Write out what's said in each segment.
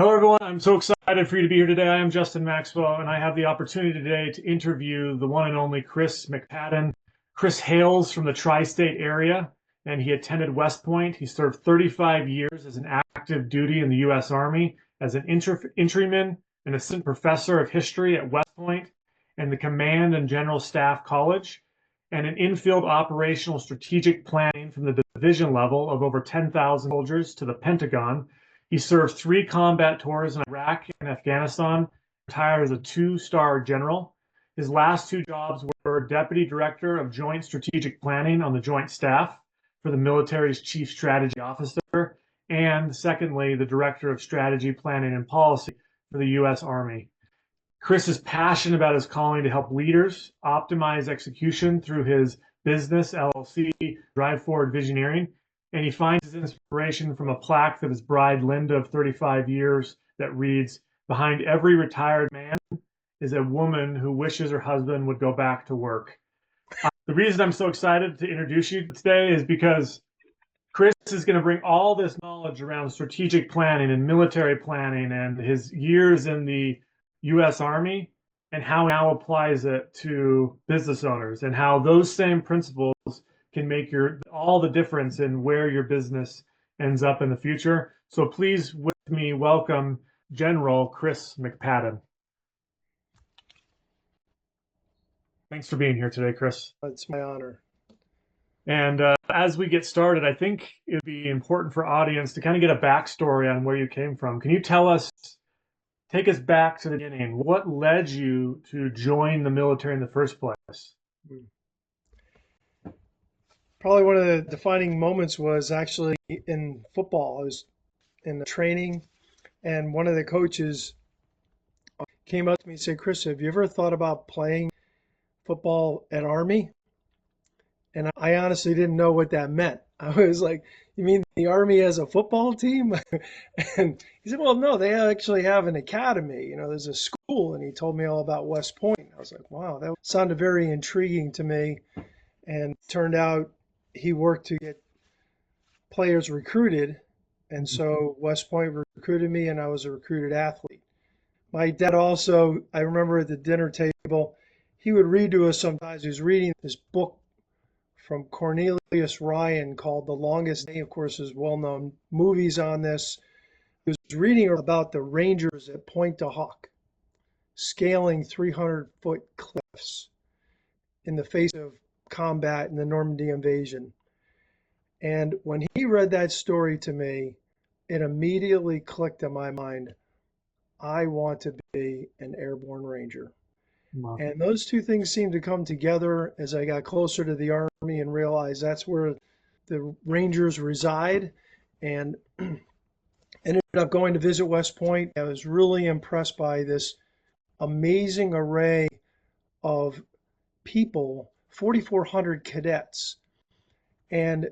Hello, everyone. I'm so excited for you to be here today. I am Justin Maxwell, and I have the opportunity today to interview the one and only Chris McFadden. Chris hails from the tri-state area, and he attended West Point. He served 35 years as an active duty in the U.S. Army as an entryman, an assistant professor of history at West Point and the Command and General Staff College, and an in-field operational strategic planning from the division level of over 10,000 soldiers to the Pentagon. He served 3 combat tours in Iraq and Afghanistan, retired as a 2-star general. His last 2 jobs were Deputy Director of Joint Strategic Planning on the Joint Staff for the military's Chief Strategy Officer, and secondly, the Director of Strategy Planning and Policy for the U.S. Army. Chris is passionate about his calling to help leaders optimize execution through his business, LLC, Drive Forward Visioneering, and he finds his inspiration from a plaque that his bride Linda of 35 years that reads, "Behind every retired man is a woman who wishes her husband would go back to work." The reason I'm so excited to introduce you today is because Chris is going to bring all this knowledge around strategic planning and military planning and his years in the U.S. Army and how he now applies it to business owners and how those same principles can make all the difference in where your business ends up in the future. So please with me welcome General Chris McPadden. Thanks for being here today, Chris. It's my honor. And as we get started, I think it would be important for audience to kind of get a backstory on where you came from. Can you take us back to the beginning? What led you to join the military in the first place? Probably one of the defining moments was actually in football. I was in the training, and one of the coaches came up to me and said, "Chris, have you ever thought about playing football at Army?" And I honestly didn't know what that meant. I was like, "You mean the Army has a football team?" And he said, "Well, no, they actually have an academy. There's a school." And he told me all about West Point. I was like, wow, that sounded very intriguing to me. And it turned out he worked to get players recruited. And so West Point recruited me, and I was a recruited athlete. My dad also, I remember at the dinner table, he would read to us sometimes. He was reading this book from Cornelius Ryan called The Longest Day. Of course, there's well-known movies on this. He was reading about the Rangers at Pointe-du-Hoc, scaling 300-foot cliffs in the face of combat in the Normandy invasion. And when he read that story to me, it immediately clicked in my mind. I want to be an airborne ranger. Wow. And those two things seemed to come together as I got closer to the Army and realized that's where the Rangers reside, and ended up going to visit West Point. I was really impressed by this amazing array of people, 4,400 cadets. And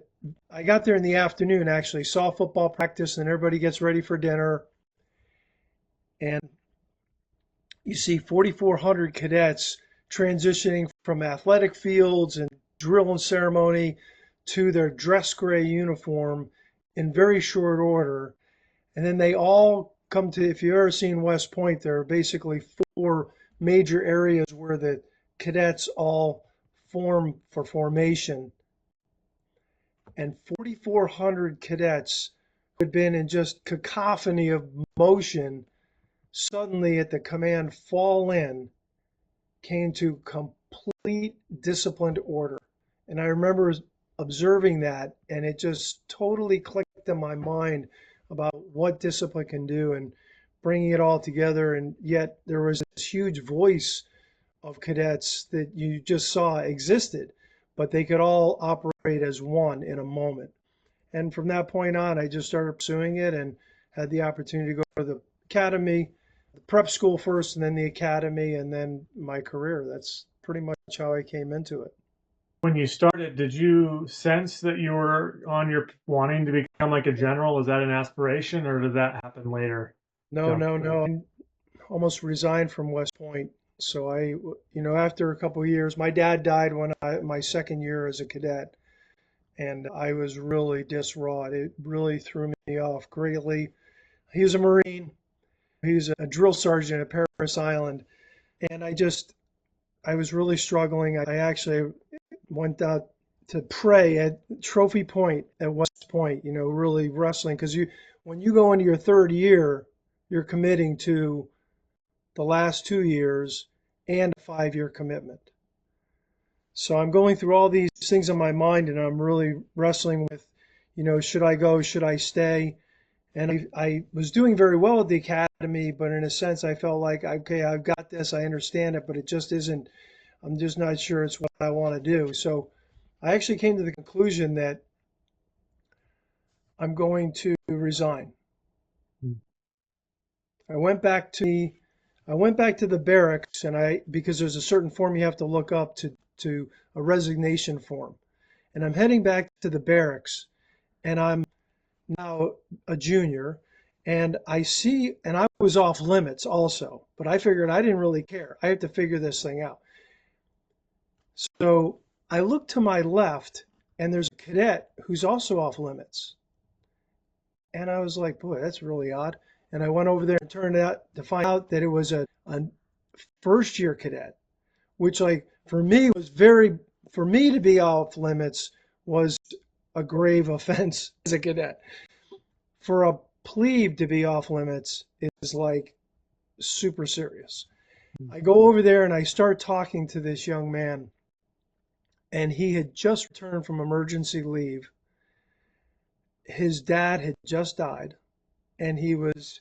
I got there in the afternoon, actually saw football practice, and everybody gets ready for dinner. And you see 4,400 cadets transitioning from athletic fields and drill and ceremony to their dress gray uniform in very short order. And then they all come to, if you've ever seen West Point, there are basically 4 major areas where the cadets all form for formation. And 4,400 cadets who had been in just cacophony of motion suddenly at the command "fall in" came to complete disciplined order. And I remember observing that, and it just totally clicked in my mind about what discipline can do and bringing it all together. And yet there was this huge voice of cadets that you just saw existed, but they could all operate as one in a moment. And from that point on, I just started pursuing it and had the opportunity to go to the academy, the prep school first, and then the academy, and then my career. That's pretty much how I came into it. When you started, did you sense that you were on your wanting to become like a general? Was that an aspiration, or did that happen later? No. I almost resigned from West Point. So after a couple of years, my dad died my second year as a cadet, and I was really distraught. It really threw me off greatly. He was a Marine, He was a drill sergeant at Paris Island, and I was really struggling. I actually went out to pray at Trophy Point at West Point, really wrestling because when you go into your third year, you're committing to the last 2 years and a 5-year commitment. So I'm going through all these things in my mind and I'm really wrestling with, should I go? Should I stay? And I was doing very well at the academy, but in a sense, I felt like, okay, I've got this, I understand it, but it just isn't, I'm just not sure it's what I want to do. So I actually came to the conclusion that I'm going to resign. I went back to the barracks because there's a certain form you have to look up to a resignation form. And I'm heading back to the barracks and I'm now a junior and I was off limits also, but I figured I didn't really care. I have to figure this thing out. So I look to my left and there's a cadet who's also off limits. And I was like, boy, that's really odd. And I went over there and turned out to find out that it was a first year cadet, which for me to be off limits was a grave offense as a cadet. For a plebe to be off limits is super serious. I go over there and I start talking to this young man, and he had just returned from emergency leave. His dad had just died, and he was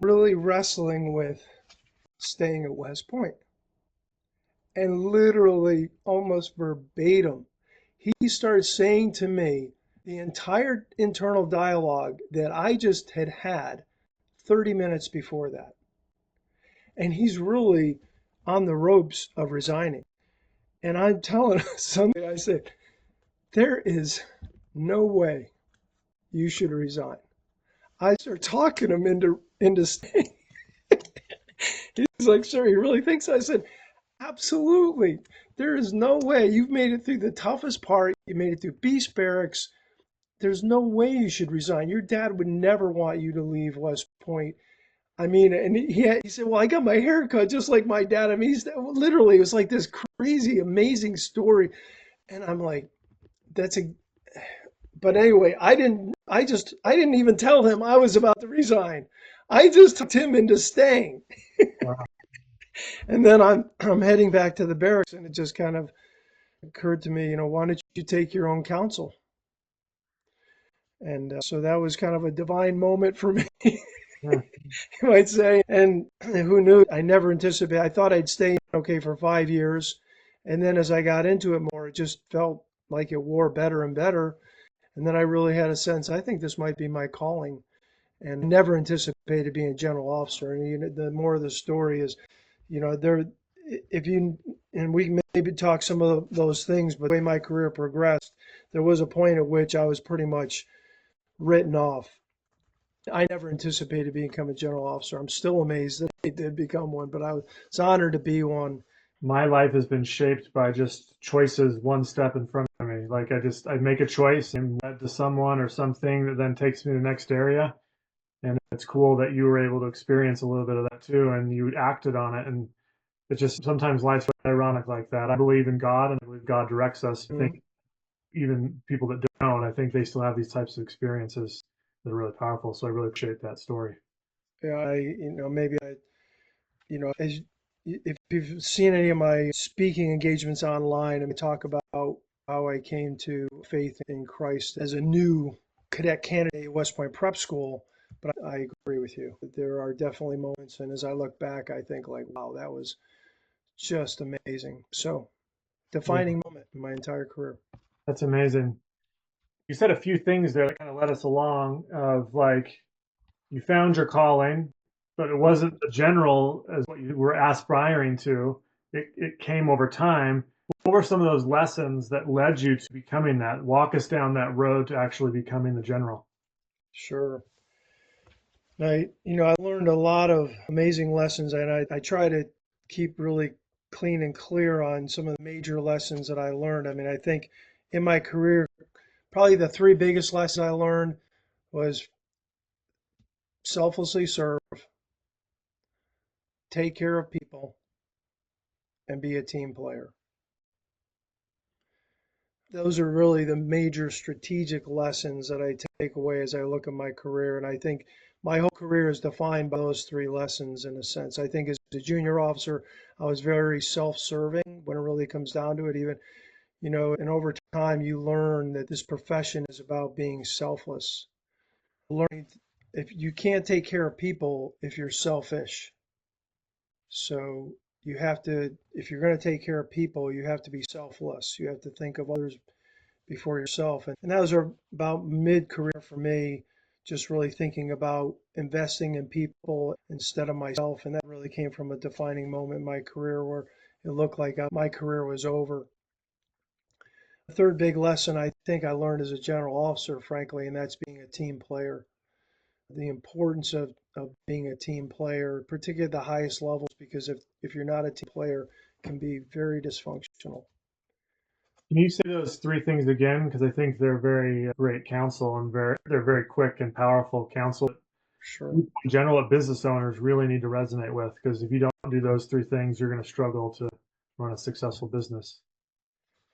really wrestling with staying at West Point. And literally, almost verbatim, he started saying to me the entire internal dialogue that I just had 30 minutes before that. And he's really on the ropes of resigning. And I'm telling somebody, I said, there is no way you should resign. I start talking him into staying. He's like, sir, he really thinks so? I said, absolutely. There is no way. You've made it through the toughest part. You made it through Beast Barracks. There's no way you should resign. Your dad would never want you to leave West Point. I mean, and he said, well, I got my hair cut just like my dad. I mean, literally, it was like this crazy, amazing story. And I'm like, but anyway, I didn't even tell him I was about to resign. I just took him into staying. Wow. And then I'm heading back to the barracks, and it just kind of occurred to me, why don't you take your own counsel? And so that was kind of a divine moment for me, Yeah. you might say. And who knew? I never anticipated. I thought I'd stay okay for 5 years. And then as I got into it more, it just felt like it wore better and better. And then I really had a sense, I think this might be my calling. And never anticipated being a general officer. And the more of the story is, and we can maybe talk some of those things, but the way my career progressed, there was a point at which I was pretty much written off. I never anticipated becoming a general officer. I'm still amazed that I did become one, but I was honored to be one. My life has been shaped by just choices one step in front of me. I make a choice and led to someone or something that then takes me to the next area. And it's cool that you were able to experience a little bit of that too, and you acted on it. And it's just sometimes life's ironic like that. I believe in God, and I believe God directs us. I think even people that don't, I think they still have these types of experiences that are really powerful. So I really appreciate that story. Yeah, as if you've seen any of my speaking engagements online, and we talk about how I came to faith in Christ as a new cadet candidate at West Point Prep School. But I agree with you. There are definitely moments, and as I look back, I think wow, that was just amazing. So, defining moment in my entire career. That's amazing. You said a few things there that kind of led us along of you found your calling, but it wasn't the general as what you were aspiring to. It came over time. What were some of those lessons that led you to becoming that? Walk us down that road to actually becoming the general. Sure. I learned a lot of amazing lessons, and I try to keep really clean and clear on some of the major lessons that I learned. I mean, I think in my career, probably the three biggest lessons I learned was selflessly serve, take care of people, and be a team player. Those are really the major strategic lessons that I take away as I look at my career. And I think my whole career is defined by those three lessons in a sense. I think as a junior officer, I was very self-serving when it really comes down to it. Even, and over time, you learn that this profession is about being selfless. Learning if you can't take care of people if you're selfish. So you have to, if you're going to take care of people, you have to be selfless. You have to think of others before yourself. And that was about mid-career for me, just really thinking about investing in people instead of myself. And that really came from a defining moment in my career where it looked like my career was over. The third big lesson I think I learned as a general officer, frankly, and that's being a team player. The importance of being a team player, particularly at the highest levels, because if you're not a team player, it can be very dysfunctional. Can you say those three things again? Because I think they're very great counsel and they're very quick and powerful counsel. Sure. In general, what business owners really need to resonate with, because if you don't do those three things, you're going to struggle to run a successful business.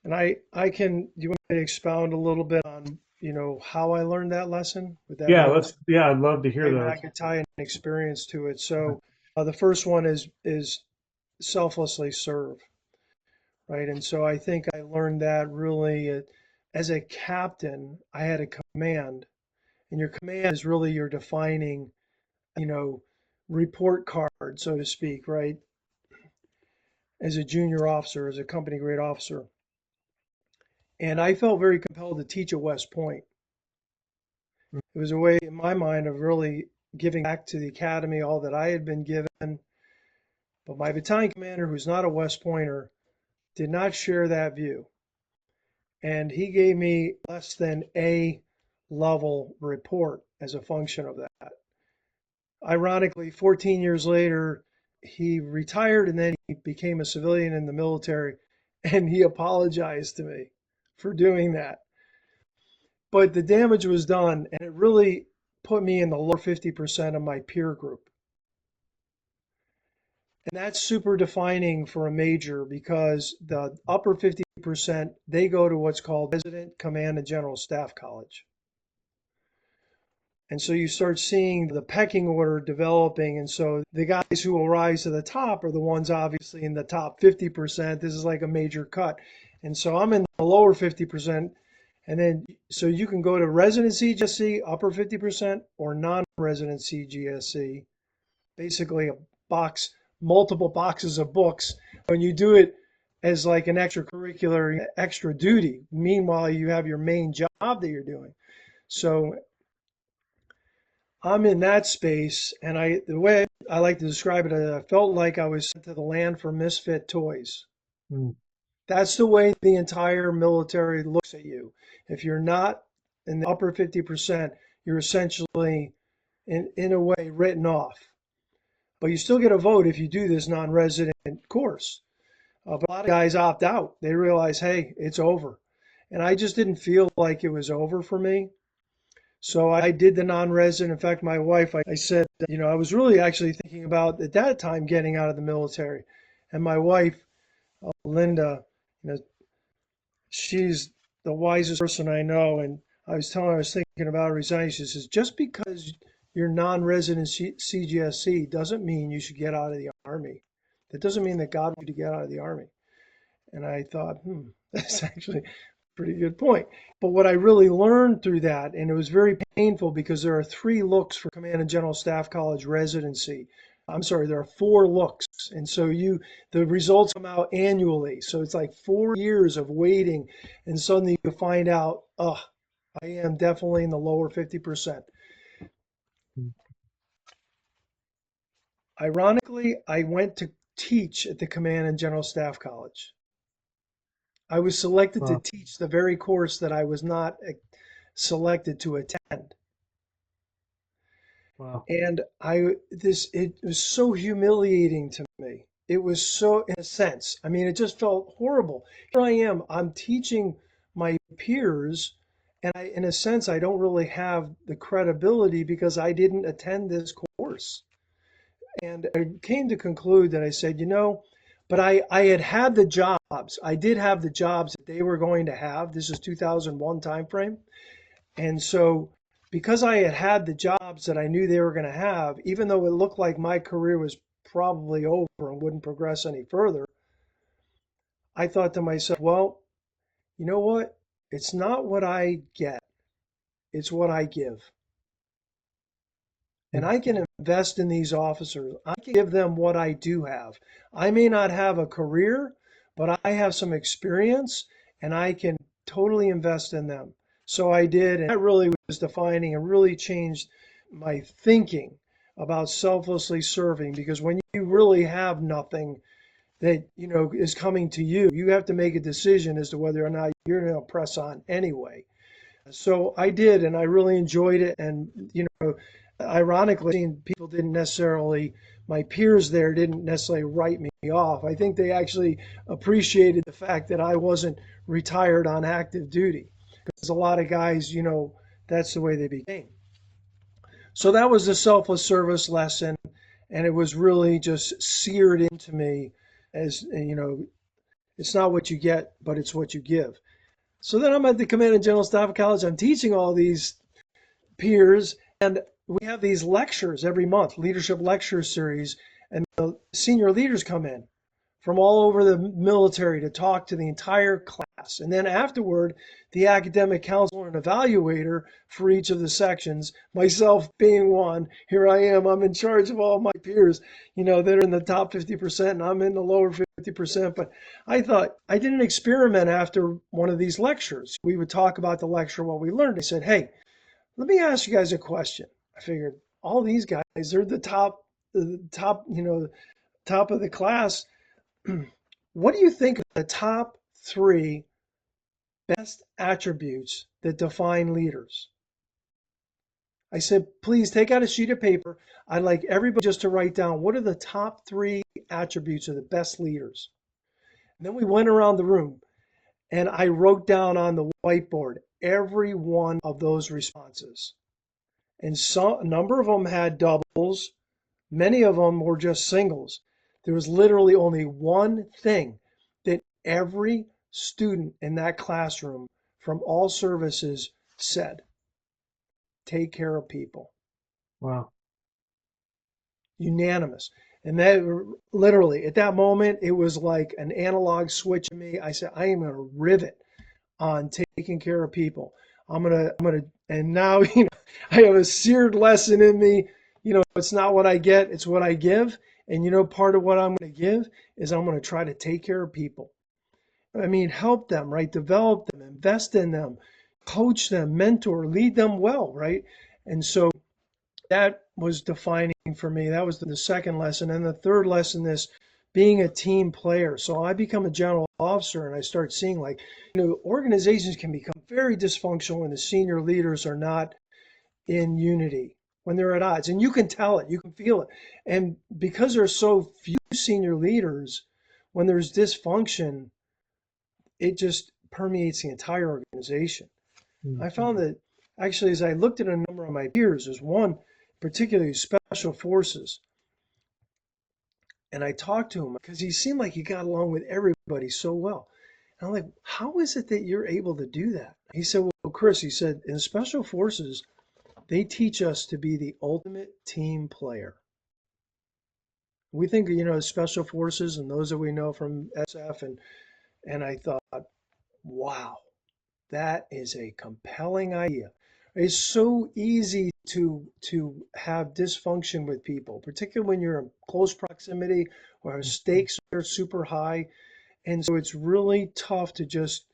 And do you want me to expound a little bit on, how I learned that lesson? Would that Yeah, be I'd love to hear maybe those. I could tie an experience to it. So the first one is selflessly serve, right? And so I think I learned that really as a captain, I had a command, and your command is really your defining, you know, report card, so to speak, right? As a junior officer, as a company grade officer. And I felt very compelled to teach at West Point. It was a way, in my mind, of really giving back to the academy all that I had been given. But my battalion commander, who's not a West Pointer, did not share that view. And he gave me less than A level report as a function of that. Ironically, 14 years later, he retired and then he became a civilian in the military, and he apologized to me for doing that. But the damage was done, and it really put me in the lower 50% of my peer group. And that's super defining for a major because the upper 50%, they go to what's called Resident Command and General Staff College. And so you start seeing the pecking order developing. And so the guys who will rise to the top are the ones obviously in the top 50%. This is like a major cut. And so I'm in the lower 50%. And then, so you can go to resident CGSC, upper 50%, or non-resident CGSC, basically a box, multiple boxes of books. When you do it as like an extracurricular, extra duty, meanwhile, you have your main job that you're doing. So I'm in that space, and the way I like to describe it, I felt like I was sent to the land for misfit toys. Mm. That's the way the entire military looks at you. If you're not in the upper 50%, you're essentially, in a way, written off. But you still get a vote if you do this non-resident course. But a lot of guys opt out. They realize, hey, it's over. And I just didn't feel like it was over for me. So I did the non-resident. In fact, my wife, I said, I was really actually thinking about at that time getting out of the military. And my wife, Linda, she's the wisest person I know. And I was telling her I was thinking about resigning. She says, just because you're non-resident CGSC doesn't mean you should get out of the Army. That doesn't mean that God wants you to get out of the Army. And I thought, that's actually a pretty good point. But what I really learned through that, and it was very painful because there are 3 looks for Command and General Staff College residency. I'm sorry, there are 4 looks. And so the results come out annually. So it's like 4 years of waiting. And suddenly you find out, I am definitely in the lower 50%. Ironically, I went to teach at the Command and General Staff College. I was selected to teach the very course that I was not selected to attend. Wow. And it was so humiliating to me. It was so, in a sense, I mean, it just felt horrible. Here I am, I'm teaching my peers, And in a sense, I don't really have the credibility because I didn't attend this course. And I came to conclude that I said, but I had the jobs. I did have the jobs that they were going to have. This is 2001 timeframe. And so because I had the jobs that I knew they were going to have, even though it looked like my career was probably over and wouldn't progress any further, I thought to myself, well, you know what? It's not what I get, it's what I give. And I can invest in these officers. I can give them what I do have. I may not have a career, but I have some experience and I can totally invest in them. So I did, and that really was defining and really changed my thinking about selflessly serving, because when you really have nothing that is coming to you, you have to make a decision as to whether or not you're going to press on anyway. So I did, and I really enjoyed it. And, ironically, people didn't necessarily, my peers there didn't necessarily write me off. I think they actually appreciated the fact that I wasn't retired on active duty, because a lot of guys, that's the way they became. So that was the selfless service lesson, and it was really just seared into me as, it's not what you get, but it's what you give. So then I'm at the Command and General Staff College. I'm teaching all these peers, and we have these lectures every month, leadership lecture series, and the senior leaders come in from all over the military to talk to the entire class. And then afterward, the academic counselor and evaluator for each of the sections, myself being one, here I am, I'm in charge of all my peers, that are in the top 50% and I'm in the lower 50%. But I thought, I did an experiment after one of these lectures. We would talk about the lecture, what we learned. I said, hey, let me ask you guys a question. I figured all these guys, they're top of the class. What do you think of the top 3 best attributes that define leaders? I said, please take out a sheet of paper. I'd like everybody just to write down what are the top 3 attributes of the best leaders. And then we went around the room and I wrote down on the whiteboard every one of those responses. And a number of them had doubles. Many of them were just singles. There was literally only one thing that every student in that classroom from all services said: take care of people. Wow. Unanimous. And that literally at that moment, it was like an analog switch in me. I said, I am going to rivet on taking care of people. And now, I have a seared lesson in me. It's not what I get, it's what I give. And part of what I'm going to give is I'm going to try to take care of people. I mean, help them, right? Develop them, invest in them, coach them, mentor, lead them well, right? And so that was defining for me. That was the second lesson. And the third lesson is being a team player. So I become a general officer and I start seeing organizations can become very dysfunctional when the senior leaders are not in unity, when they're at odds. And you can tell it, you can feel it. And because there's so few senior leaders, when there's dysfunction, it just permeates the entire organization. I found that actually, as I looked at a number of my peers, there's one particularly special forces. And I talked to him because he seemed like he got along with everybody so well. And I'm like, how is it that you're able to do that? He said, well, Chris, he said, in special forces, they teach us to be the ultimate team player. We think, special forces and those that we know from SF, and I thought, wow, that is a compelling idea. It's so easy to have dysfunction with people, particularly when you're in close proximity or stakes are super high. And so it's really tough to just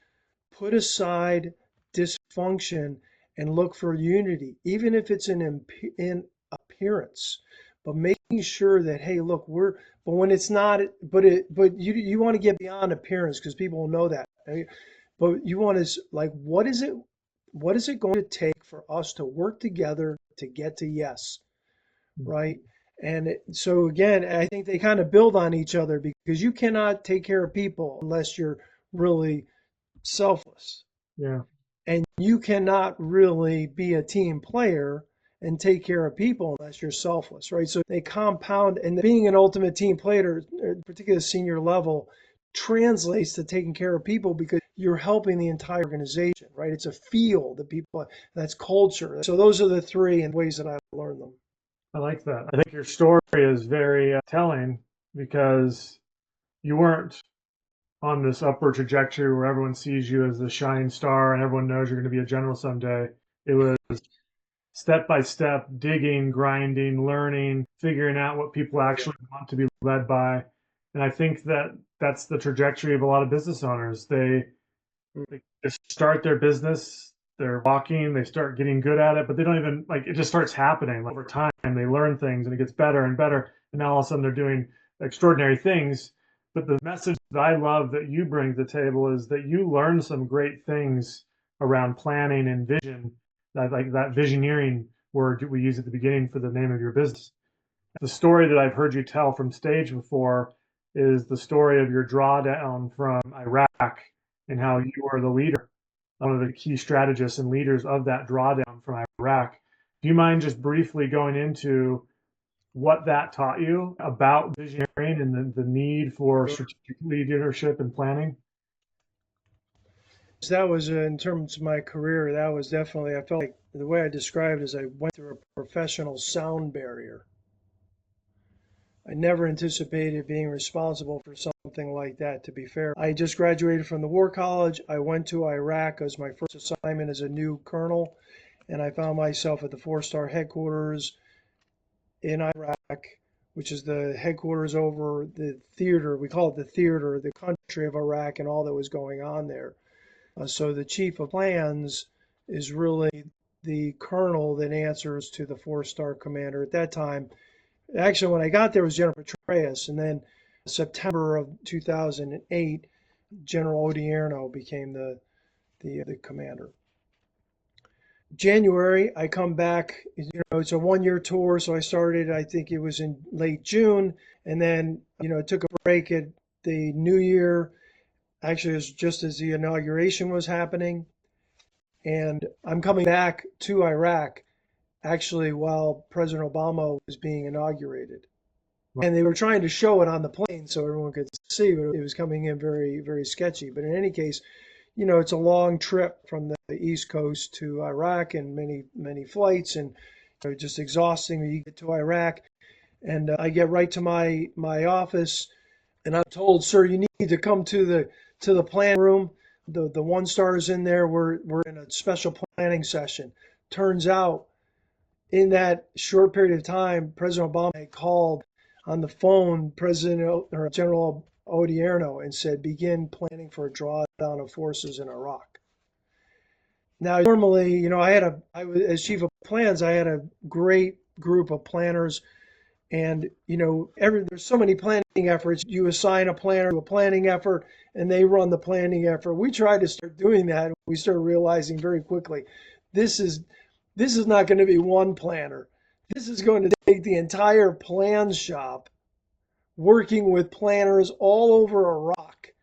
put aside dysfunction and look for unity, even if it's in appearance. But making sure that, hey, look, but when it's not, but you want to get beyond appearance because people will know that. But you want to, like, what is it going to take for us to work together to get to yes, right? And so again, I think they kind of build on each other, because you cannot take care of people unless you're really selfless. Yeah. And you cannot really be a team player and take care of people unless you're selfless, right? So they compound, and being an ultimate team player, particularly senior level, translates to taking care of people because you're helping the entire organization, right? It's a feel that people, that's culture. So those are the three and ways that I learned them. I like that. I think your story is very telling because you weren't on this upward trajectory where everyone sees you as the shining star and everyone knows you're going to be a general someday. It was step by step, digging, grinding, learning, figuring out what people actually want to be led by. And I think that that's the trajectory of a lot of business owners. They just start their business, they're walking, they start getting good at it, but they don't even like it just starts happening. Like, over time, they learn things and it gets better and better. And now all of a sudden they're doing extraordinary things. But the message that I love that you bring to the table is that you learn some great things around planning and vision, that like that visioneering word we use at the beginning for the name of your business. The story that I've heard you tell from stage before is the story of your drawdown from Iraq and how you were the leader, one of the key strategists and leaders of that drawdown from Iraq. Do you mind just briefly going into what that taught you about visioneering and the need for strategic leadership and planning? That was in terms of my career, that was definitely, I felt like the way I described it is I went through a professional sound barrier. I never anticipated being responsible for something like that, to be fair. I just graduated from the War College. I went to Iraq as my first assignment as a new colonel, and I found myself at the four-star headquarters in Iraq, which is the headquarters over the theater. We call it the theater, the country of Iraq, and all that was going on there. So the chief of plans is really the colonel that answers to the four-star commander. At that time, actually, when I got there, it was General Petraeus, and then September of 2008, General Odierno became the commander. January, I come back. It's a one-year tour, so I started. I think it was in late June, and then took a break at the New Year. Actually, it was just as the inauguration was happening, and I'm coming back to Iraq actually while President Obama was being inaugurated. And they were trying to show it on the plane so everyone could see, but it was coming in very, very sketchy. But in any case, it's a long trip from the East Coast to Iraq and many, many flights, and just exhausting when you get to Iraq. And I get right to my office, and I'm told, "Sir, you need to come to the planning room. The one stars in there. We're in a special planning session." Turns out, in that short period of time, President Obama had called on the phone or General Odierno and said, "Begin planning for a drawdown of forces in Iraq." Now, normally, as chief of plans, I had a great group of planners, and there's so many planning efforts. You assign a planner to a planning effort, and they run the planning effort. We tried to start doing that. We started realizing very quickly, this is not going to be one planner. This is going to take the entire plan shop, working with planners all over Iraq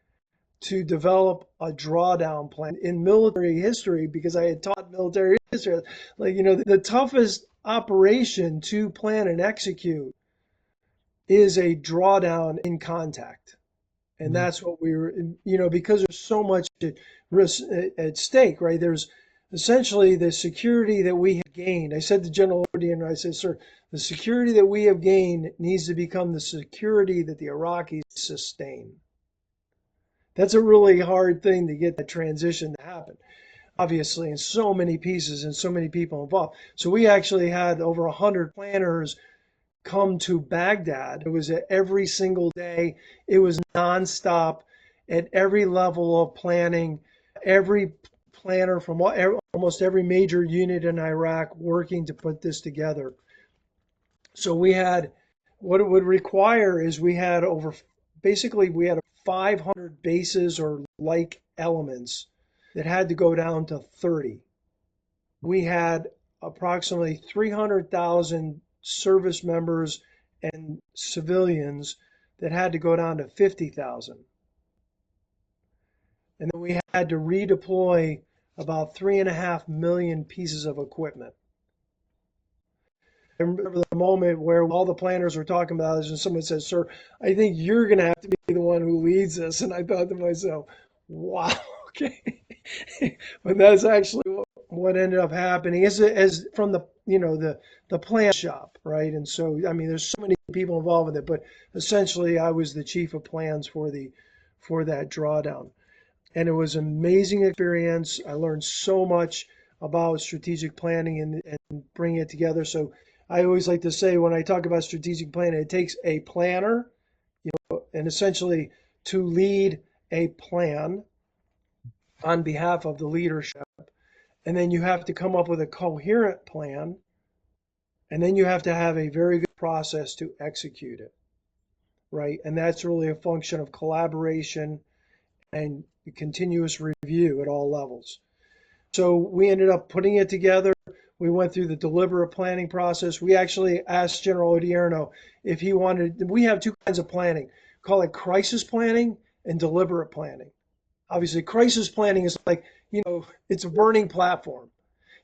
to develop a drawdown plan. In military history, because I had taught military history, the toughest operation to plan and execute is a drawdown in contact. And that's what we were, because there's so much risk at stake, right? There's essentially the security that we have gained. I said to General Odierno, I said, "Sir, the security that we have gained needs to become the security that the Iraqis sustain." That's a really hard thing to get that transition to happen, obviously, in so many pieces and so many people involved. So we actually had over 100 planners come to Baghdad. It was every single day. It was nonstop at every level of planning. Every planner from almost every major unit in Iraq working to put this together. So we had, what it would require is we had we had 500 bases or like elements that had to go down to 30. We had approximately 300,000 service members and civilians that had to go down to 50,000. And then we had to redeploy about 3.5 million pieces of equipment. I remember the moment where all the planners were talking about this, and someone said, "Sir, I think you're going to have to be the one who leads this." And I thought to myself, wow, okay. But that's actually what ended up happening as from the, the plan shop, right? And so, I mean, there's so many people involved with it, but essentially I was the chief of plans for that drawdown. And it was an amazing experience. I learned so much about strategic planning and bringing it together. So I always like to say when I talk about strategic planning, it takes a planner, and essentially to lead a plan on behalf of the leadership. And then you have to come up with a coherent plan. And then you have to have a very good process to execute it, right? And that's really a function of collaboration and continuous review at all levels. So we ended up putting it together. We went through the deliberate planning process. We actually asked General Odierno if he wanted, we have two kinds of planning, call it crisis planning and deliberate planning. Obviously, crisis planning is like, it's a burning platform.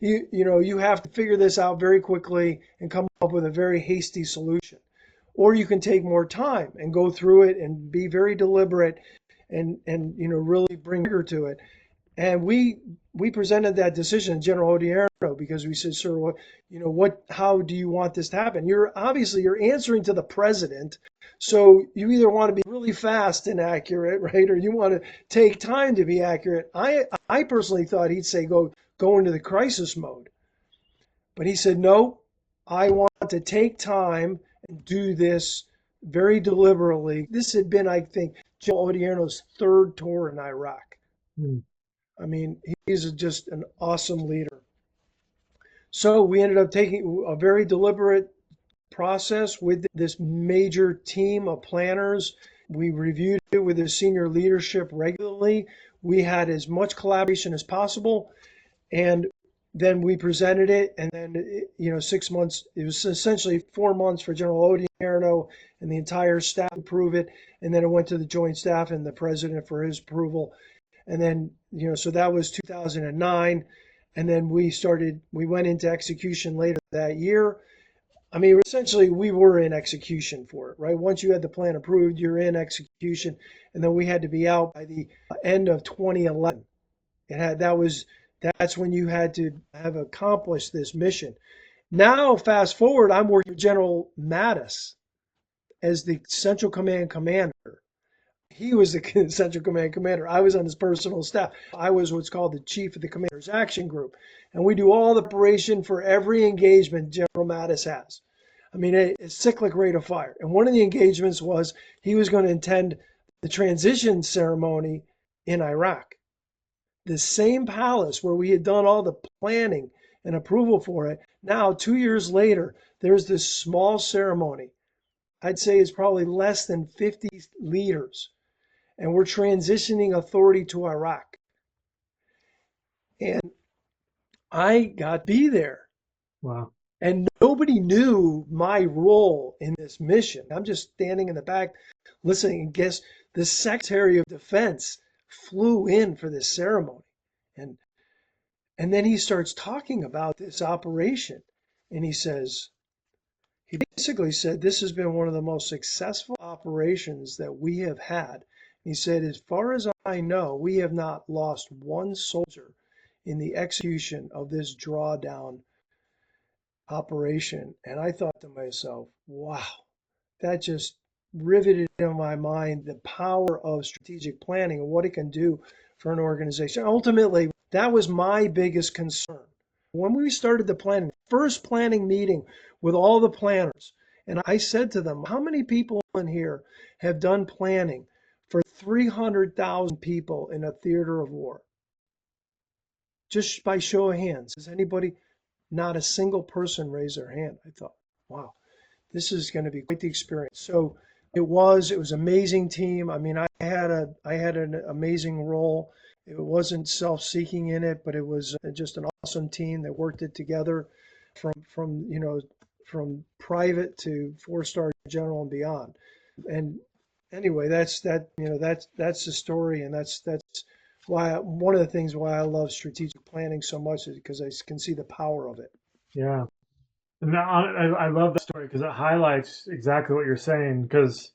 You have to figure this out very quickly and come up with a very hasty solution. Or you can take more time and go through it and be very deliberate and really bring rigor to it. And we presented that decision to General Odierno because we said, "Sir, how do you want this to happen? You're answering to the president, so you either want to be really fast and accurate, right, or you want to take time to be accurate." I personally thought he'd say go into the crisis mode, but he said, "No, I want to take time and do this very deliberately." This had been, I think, General Odierno's third tour in Iraq. Hmm. I mean, he's just an awesome leader. So we ended up taking a very deliberate process with this major team of planners. We reviewed it with the senior leadership regularly. We had as much collaboration as possible. And then we presented it. And then, 6 months, it was essentially 4 months for General Odierno and the entire staff to approve it. And then it went to the Joint Staff and the President for his approval. And then, so that was 2009. And then we went into execution later that year. I mean, essentially, we were in execution for it, right? Once you had the plan approved, you're in execution. And then we had to be out by the end of 2011. That's when you had to have accomplished this mission. Now, fast forward, I'm working with General Mattis as the Central Command commander. He was the Central Command commander. I was on his personal staff. I was what's called the chief of the Commander's Action Group. And we do all the preparation for every engagement General Mattis has. I mean, a cyclic rate of fire. And one of the engagements was he was going to attend the transition ceremony in Iraq. The same palace where we had done all the planning and approval for it. Now, 2 years later, there's this small ceremony. I'd say it's probably less than 50 leaders. And we're transitioning authority to Iraq. And I got to be there. Wow. And nobody knew my role in this mission. I'm just standing in the back listening. And guess the Secretary of Defense flew in for this ceremony. And then he starts talking about this operation. And he basically said, "This has been one of the most successful operations that we have had." He said, "As far as I know, we have not lost one soldier in the execution of this drawdown operation." And I thought to myself, wow, that just riveted in my mind the power of strategic planning and what it can do for an organization. Ultimately, that was my biggest concern. When we started the planning, first planning meeting with all the planners, and I said to them, "How many people in here have done planning for 300,000 people in a theater of war?" Just by show of hands. Does anybody? Not a single person raised their hand. I thought, wow, this is going to be quite the experience. So it was an amazing team. I mean, I had an amazing role. It wasn't self-seeking in it, but it was just an awesome team that worked it together from private to 4-star general and beyond. And anyway, that's the story, and that's one of the things why I love strategic planning so much is because I can see the power of it. Yeah. And I love that story because it highlights exactly what you're saying. Because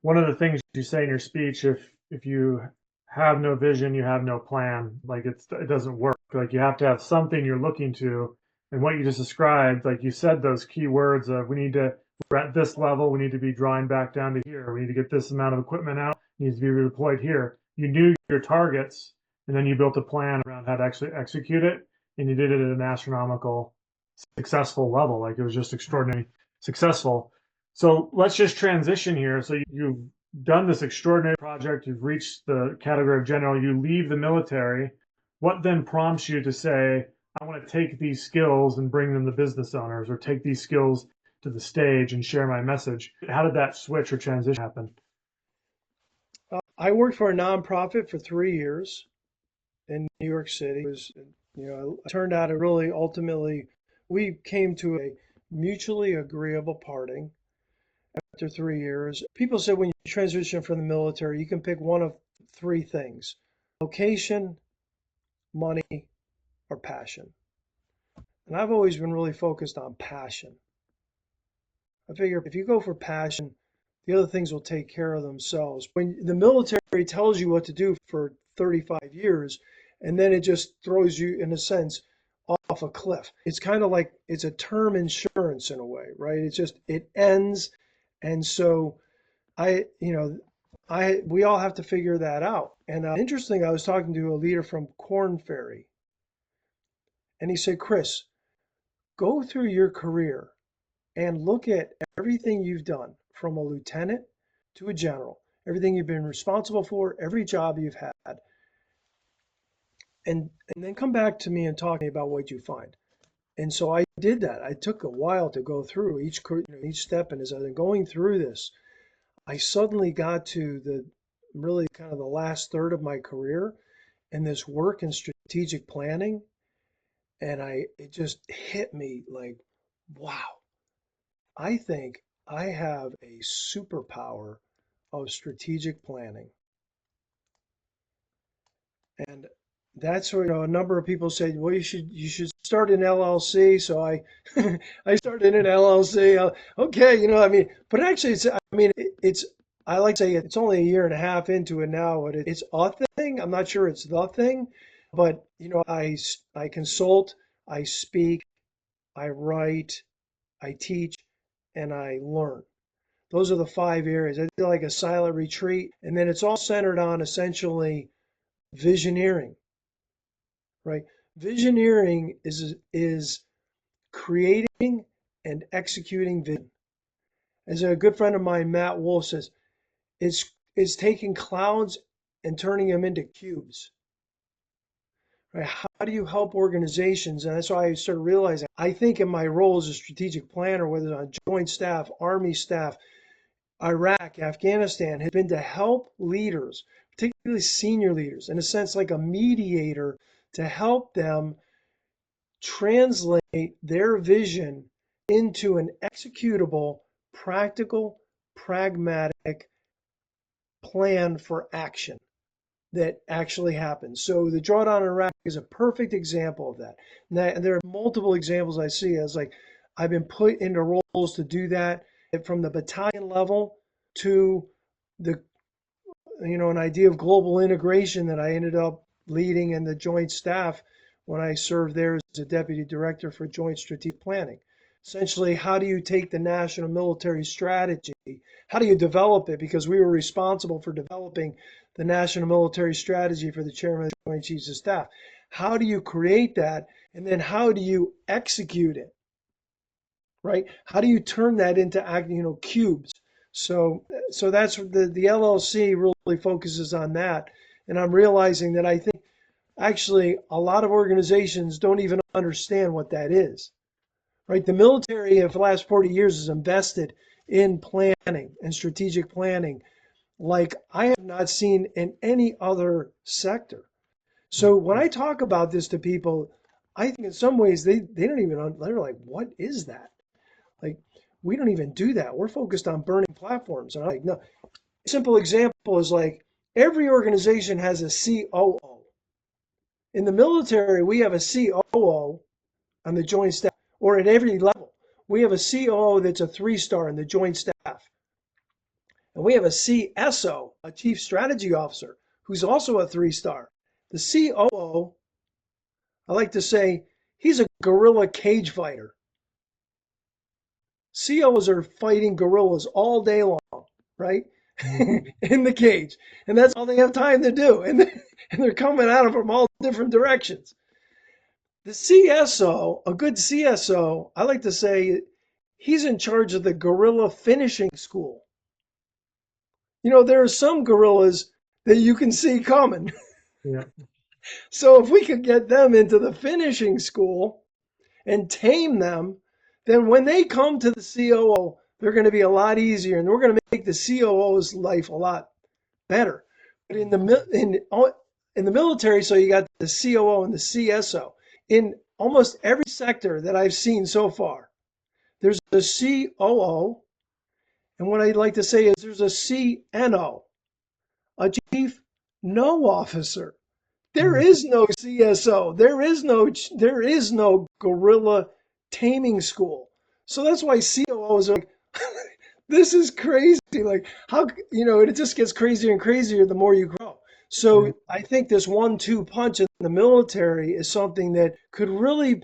one of the things you say in your speech, if you have no vision, you have no plan. Like it doesn't work. Like you have to have something you're looking to. And what you just described, like you said, those key words of we're at this level, we need to be drawing back down to here. We need to get this amount of equipment out, it needs to be redeployed here. You knew your targets, and then you built a plan around how to actually execute it, and you did it at an astronomical successful level. Like it was just extraordinarily successful. So let's just transition here. So you've done this extraordinary project. You've reached the category of general. You leave the military. What then prompts you to say, I want to take these skills and bring them to business owners, or take these skills to the stage and share my message? How did that switch or transition happen? I worked for a nonprofit for 3 years in New York City. It was, it turned out to really ultimately, we came to a mutually agreeable parting after 3 years. People said when you transition from the military, you can pick one of three things: location, money, or passion. And I've always been really focused on passion. I figure if you go for passion, the other things will take care of themselves. When the military tells you what to do for 35 years, and then it just throws you, in a sense, off a cliff. It's kind of like it's a term insurance in a way, right? It ends. And so we all have to figure that out. And interesting, I was talking to a leader from Corn Ferry, and he said, Chris, go through your career and look at everything you've done from a lieutenant to a general, everything you've been responsible for, every job you've had, and then come back to me and talk to me about what you find. And so I did that. I took a while to go through each step, and as I've been going through this, I suddenly got to the really kind of the last third of my career and this work in strategic planning, and it just hit me like, wow, I think I have a superpower of strategic planning. And that's where, a number of people say, well, you should start an LLC. So I I started an LLC. Okay, but actually it's I like to say it's only a year and a half into it now, but it's a thing. I'm not sure it's the thing, but I consult, I speak, I write, I teach, and I learn. Those are the 5 areas. I do like a silent retreat, and then it's all centered on essentially visioneering, right? Visioneering is creating and executing vision. As a good friend of mine, Matt Wolf, says, it's taking clouds and turning them into cubes. Right? How do you help organizations? And that's why I started realizing, I think in my role as a strategic planner, whether it's on joint staff, army staff, Iraq, Afghanistan, has been to help leaders, particularly senior leaders, in a sense like a mediator, to help them translate their vision into an executable, practical, pragmatic plan for action that actually happens. So the drawdown in Iraq is a perfect example of that. Now, there are multiple examples I see as like I've been put into roles to do that, from the battalion level to the an idea of global integration that I ended up leading in the joint staff when I served there as a deputy director for joint strategic planning. Essentially, how do you take the national military strategy? How do you develop it? Because we were responsible for developing the national military strategy for the chairman of the Joint Chiefs of Staff. How do you create that? And then how do you execute it? Right? How do you turn that into cubes? So that's the LLC really focuses on that. And I'm realizing that I think actually a lot of organizations don't even understand what that is. Right? The military for the last 40 years has invested in planning and strategic planning like I have not seen in any other sector. So when I talk about this to people, I think in some ways they don't even, they're like, what is that? Like, we don't even do that. We're focused on burning platforms. And I'm like, no. A simple example is like every organization has a COO. In the military, we have a COO on the joint staff, or at every level. We have a COO that's a 3-star in the joint staff. And we have a CSO, a chief strategy officer, who's also a 3-star. The COO, I like to say, he's a guerrilla cage fighter. COs are fighting gorillas all day long, right? In the cage. And that's all they have time to do. And they're coming at them from all different directions. The CSO, a good CSO, I like to say, he's in charge of the guerrilla finishing school. You know, there are some gorillas that you can see coming. Yeah. So if we could get them into the finishing school and tame them, then when they come to the COO, they're going to be a lot easier, and we're going to make the COO's life a lot better. But in the military, so you got the COO and the CSO. In almost every sector that I've seen so far, there's a COO, and what I'd like to say is there's a CNO, a chief no officer. There is no CSO. There is no guerrilla taming school. So that's why COOs are like, this is crazy. Like how, it just gets crazier and crazier the more you grow. So I think this 1-2 punch in the military is something that could really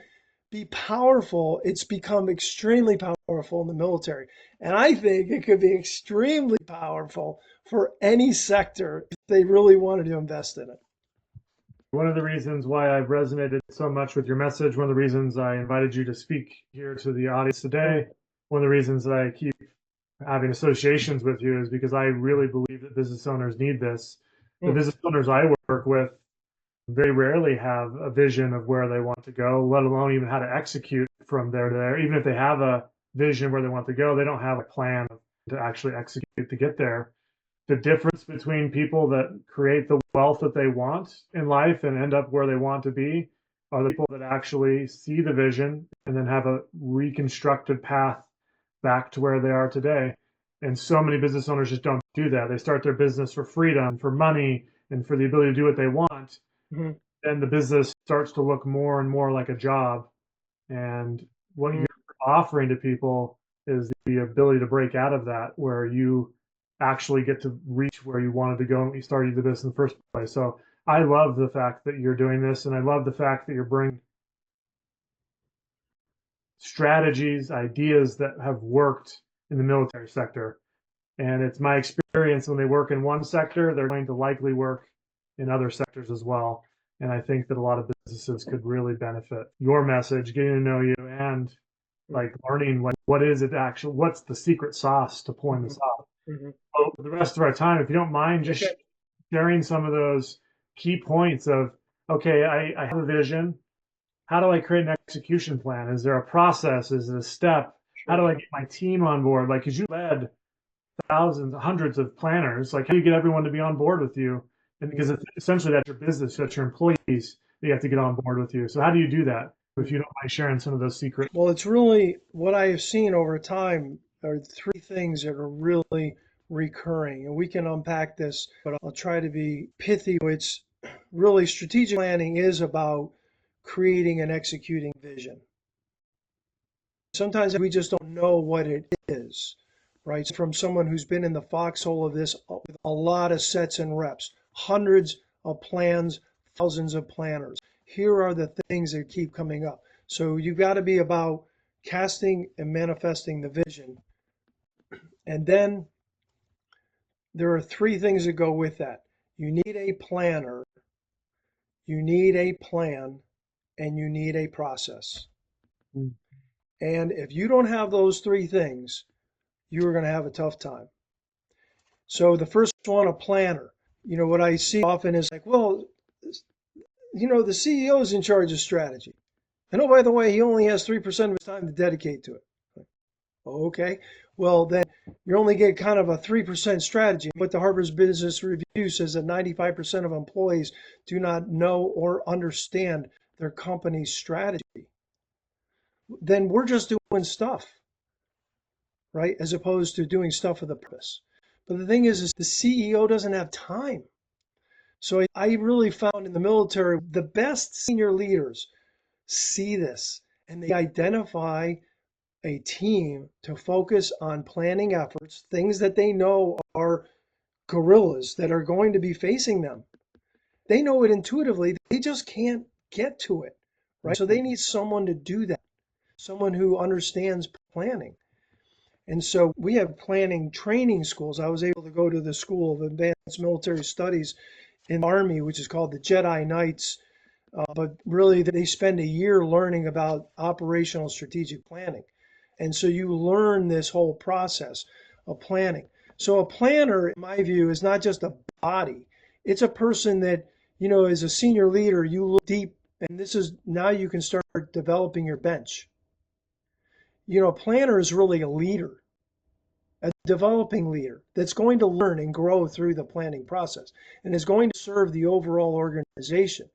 be powerful. It's become extremely powerful in the military. And I think it could be extremely powerful for any sector if they really wanted to invest in it. One of the reasons why I've resonated so much with your message, one of the reasons I invited you to speak here to the audience today, one of the reasons that I keep having associations with you is because I really believe that business owners need this. The business owners I work with very rarely have a vision of where they want to go, let alone even how to execute from there to there. Even if they have a vision where they want to go, they don't have a plan to actually execute to get there. The difference between people that create the wealth that they want in life and end up where they want to be are the people that actually see the vision and then have a reconstructed path back to where they are today. And so many business owners just don't do that. They start their business for freedom, for money, and for the ability to do what they want. Mm-hmm. Then the business starts to look more and more like a job. And what you're offering to people is the ability to break out of that, where you actually get to reach where you wanted to go when you started the business in the first place. So I love the fact that you're doing this, and I love the fact that you're bringing strategies, ideas that have worked in the military sector. And it's my experience when they work in one sector, they're going to likely work in other sectors as well. And I think that a lot of businesses could really benefit your message, getting to know you, and like learning what is it actually, what's the secret sauce to pulling this off. So for the rest of our time, if you don't mind, just sharing some of those key points of, okay, I have a vision. How do I create an execution plan? Is there a process? Is it a step? How do I get my team on board? Like, because you led thousands, hundreds of planners, like how do you get everyone to be on board with you? And because it's essentially that's your business, that's your employees that you have to get on board with you. So how do you do that? If you don't mind sharing some of those secrets. Well, it's really what I have seen over time are 3 things that are really recurring. And we can unpack this, but I'll try to be pithy. It's really strategic planning is about creating and executing vision. Sometimes we just don't know what it is, right? From someone who's been in the foxhole of this with a lot of sets and reps, hundreds of plans, thousands of planners. Here are the things that keep coming up. So you've got to be about casting and manifesting the vision. And then there are 3 things that go with that. You need a planner, you need a plan, and you need a process. And if you don't have those 3 things, you're going to have a tough time. So the first one, a planner. What I see often is like, well, the CEO is in charge of strategy. And oh, by the way, he only has 3% of his time to dedicate to it. Okay, well, then you only get kind of a 3% strategy. But the Harvard Business Review says that 95% of employees do not know or understand their company's strategy. Then we're just doing stuff, right? As opposed to doing stuff with a purpose. But the thing is the CEO doesn't have time. So I really found in the military, the best senior leaders see this and they identify a team to focus on planning efforts, things that they know are gorillas that are going to be facing them. They know it intuitively, they just can't get to it, right? So they need someone to do that, someone who understands planning. And so we have planning training schools. I was able to go to the School of Advanced Military Studies in the Army, which is called the Jedi Knights. But really, they spend a year learning about operational strategic planning. And so you learn this whole process of planning. So a planner, in my view, is not just a body. It's a person that, as a senior leader, you look deep, and this is now you can start developing your bench. A planner is really a leader, a developing leader that's going to learn and grow through the planning process and is going to serve the overall organization.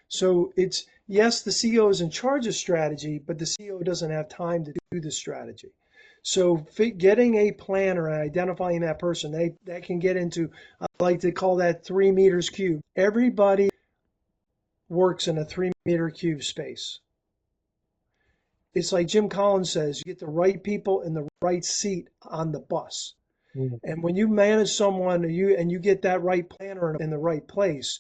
So it's, yes, the CEO is in charge of strategy, but the CEO doesn't have time to do the strategy. So getting a planner and identifying that person, that can get into, I like to call that 3 meters cubed. Everybody works in a 3-meter cube space. It's like Jim Collins says, you get the right people in the right seat on the bus. And when you manage someone and you get that right planner in the right place,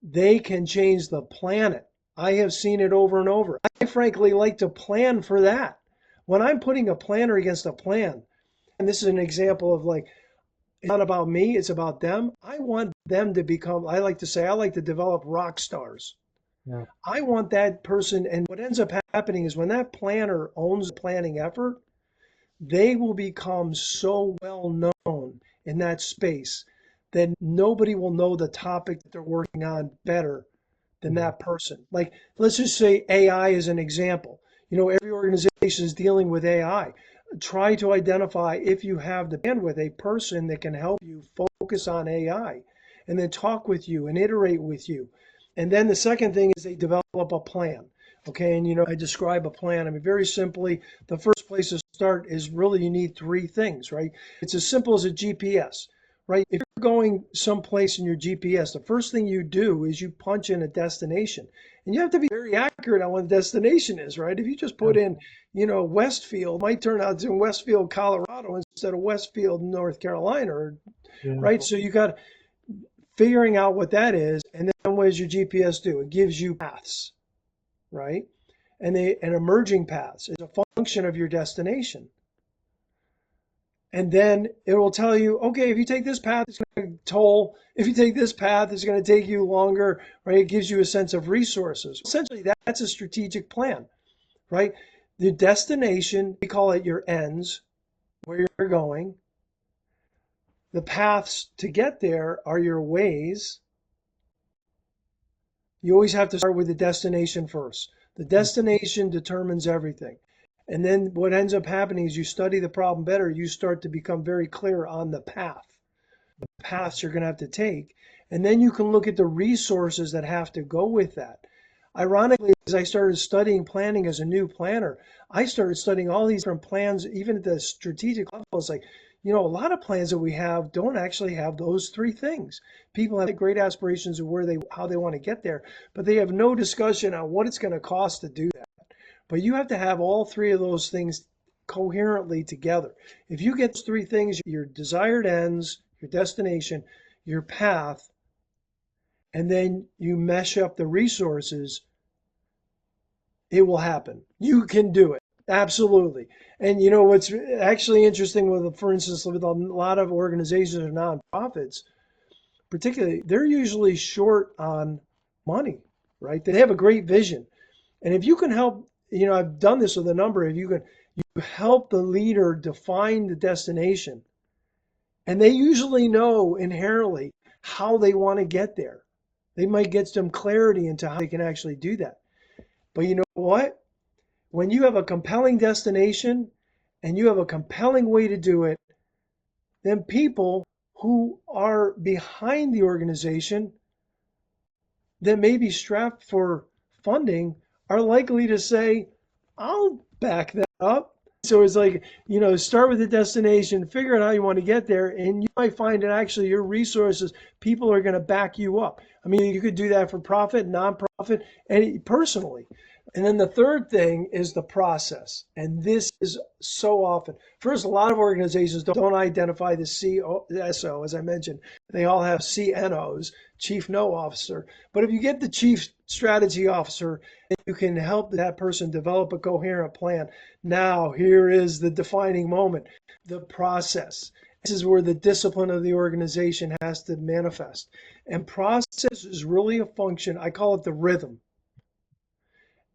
they can change the planet. I have seen it over and over. I frankly like to plan for that. When I'm putting a planner against a plan, and this is an example of like, it's not about me, it's about them. I want them to become, I like to say, I like to develop rock stars. Yeah. I want that person, and what ends up happening is when that planner owns the planning effort, they will become so well known in that space that nobody will know the topic that they're working on better than that person. Like, let's just say AI is an example. Every organization is dealing with AI. Try to identify, if you have the bandwidth, a person that can help you focus on AI and then talk with you and iterate with you. And then the second thing is they develop a plan. Okay, and I describe a plan. I mean, very simply, the first place to start is really you need 3 things, right? It's as simple as a GPS, right? If you're going someplace in your GPS, the first thing you do is you punch in a destination. And you have to be very accurate on what the destination is, right? If you just put in, Westfield, it might turn out it's in Westfield, Colorado instead of Westfield, North Carolina, right? So you got figuring out what that is, and then what does your GPS do? It gives you paths, right? And emerging paths is a function of your destination. And then it will tell you, okay, if you take this path, it's going to toll. If you take this path, it's going to take you longer, right? It gives you a sense of resources. Essentially, that's a strategic plan, right? The destination, we call it your ends, where you're going. The paths to get there are your ways. You always have to start with the destination first. The destination determines everything. And then what ends up happening is you study the problem better, you start to become very clear on the paths you're going to have to take. And then you can look at the resources that have to go with that. Ironically, as I started studying planning as a new planner, I started studying all these different plans, even at the strategic level. It's like, a lot of plans that we have don't actually have those 3 things. People have great aspirations of how they want to get there, but they have no discussion on what it's going to cost to do that. But you have to have all 3 of those things coherently together. If you get those 3 things, your desired ends, your destination, your path, and then you mesh up the resources, it will happen. You can do it. Absolutely. And what's actually interesting for instance, with a lot of organizations or nonprofits, particularly, they're usually short on money, right? They have a great vision. And if you can help, I've done this with a number, if you help the leader define the destination, and they usually know inherently how they want to get there. They might get some clarity into how they can actually do that. But you know what? When you have a compelling destination and you have a compelling way to do it, then people who are behind the organization that may be strapped for funding are likely to say, I'll back that up. So it's like, start with the destination, figure out how you want to get there, and you might find that actually your resources, people are going to back you up. I mean, you could do that for profit, nonprofit, and personally. And then the third thing is the process. And this is so often. First, a lot of organizations don't identify the CSO, as I mentioned. They all have CNOs, Chief No Officer. But if you get the Chief Strategy Officer, you can help that person develop a coherent plan. Now, here is the defining moment, the process. This is where the discipline of the organization has to manifest. And process is really a function, I call it the rhythm.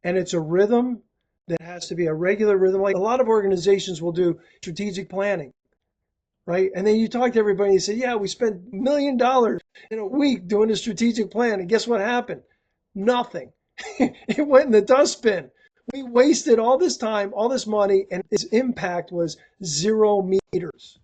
And it's a rhythm that has to be a regular rhythm. Like a lot of organizations will do strategic planning, right? And then you talk to everybody and you say, yeah, we spent $1 million in a week doing a strategic plan. And guess what happened? Nothing. It went in the dustbin. We wasted all this time, all this money, and its impact was 0 meters.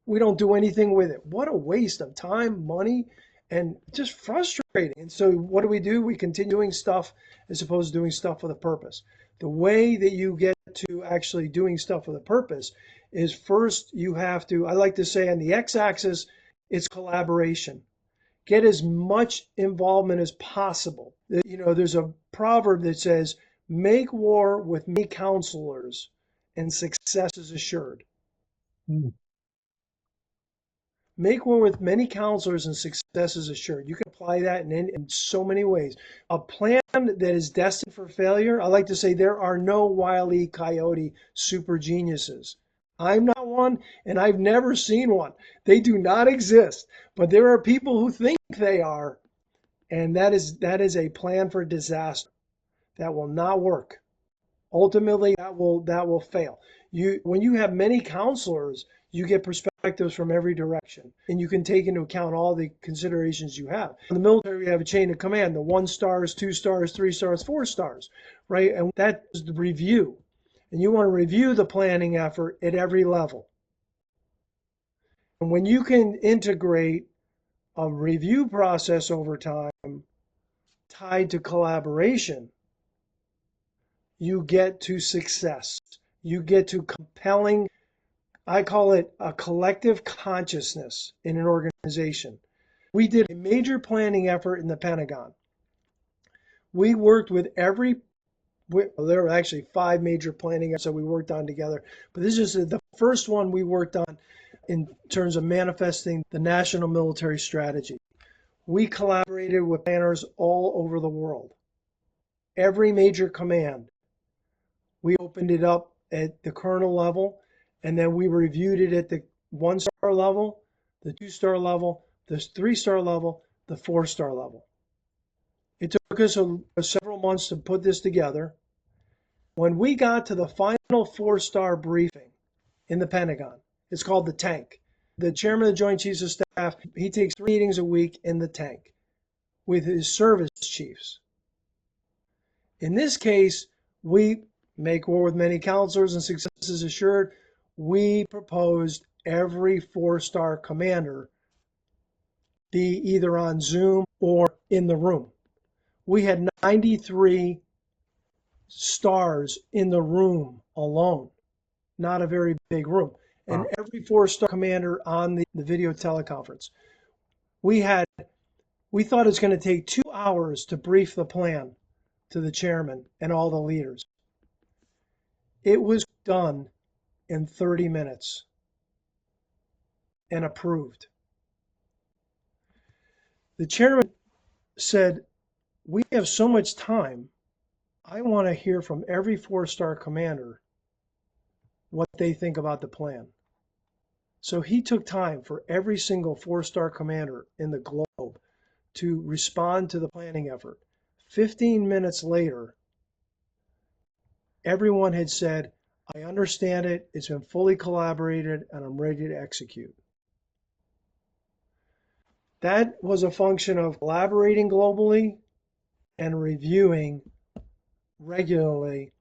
We don't do anything with it. What a waste of time, money, and just frustrating. And so what do? We continue doing stuff as opposed to doing stuff with a purpose. The way that you get to actually doing stuff with a purpose is first you have to, I like to say on the x-axis, it's collaboration. Get as much involvement as possible. There's a proverb that says, make war with many counselors and success is assured. Mm. Make war with many counselors and success is assured. You can apply that in so many ways. A plan that is destined for failure, I like to say there are no Wile E. Coyote super geniuses. I'm not one, and I've never seen one. They do not exist. But there are people who think they are, and that is a plan for disaster. That will not work. Ultimately, that will fail. When you have many counselors, you get perspectives from every direction, and you can take into account all the considerations you have. In the military, we have a chain of command: the 1 stars, 2 stars, 3 stars, 4 stars, right? And that is the review, and you want to review the planning effort at every level. And when you can integrate a review process over time tied to collaboration, you get to success. You get to compelling, I call it a collective consciousness in an organization. We did a major planning effort in the Pentagon. We worked with there were actually 5 major planning efforts that we worked on together, but this is the first one we worked on in terms of manifesting the national military strategy. We collaborated with planners all over the world. Every major command, we opened it up at the colonel level, and then we reviewed it at the 1-star level, the 2-star level, the 3-star level, the 4-star level. It took us several months to put this together. When we got to the final 4-star briefing in the Pentagon, it's called the tank. The chairman of the Joint Chiefs of Staff, he takes 3 meetings a week in the tank with his service chiefs. In this case, we make war with many counselors and success is assured. We proposed every 4-star commander be either on Zoom or in the room. We had 93 stars in the room alone, not a very big room. And every 4-star commander on the video teleconference. We thought it was going to take 2 hours to brief the plan to the chairman and all the leaders. It was done in 30 minutes and approved. The chairman said, we have so much time. I want to hear from every 4-star commander what they think about the plan. So he took time for every single 4-star commander in the globe to respond to the planning effort. 15 minutes later, everyone had said, I understand it, it's been fully collaborated, and I'm ready to execute. That was a function of collaborating globally and reviewing regularly.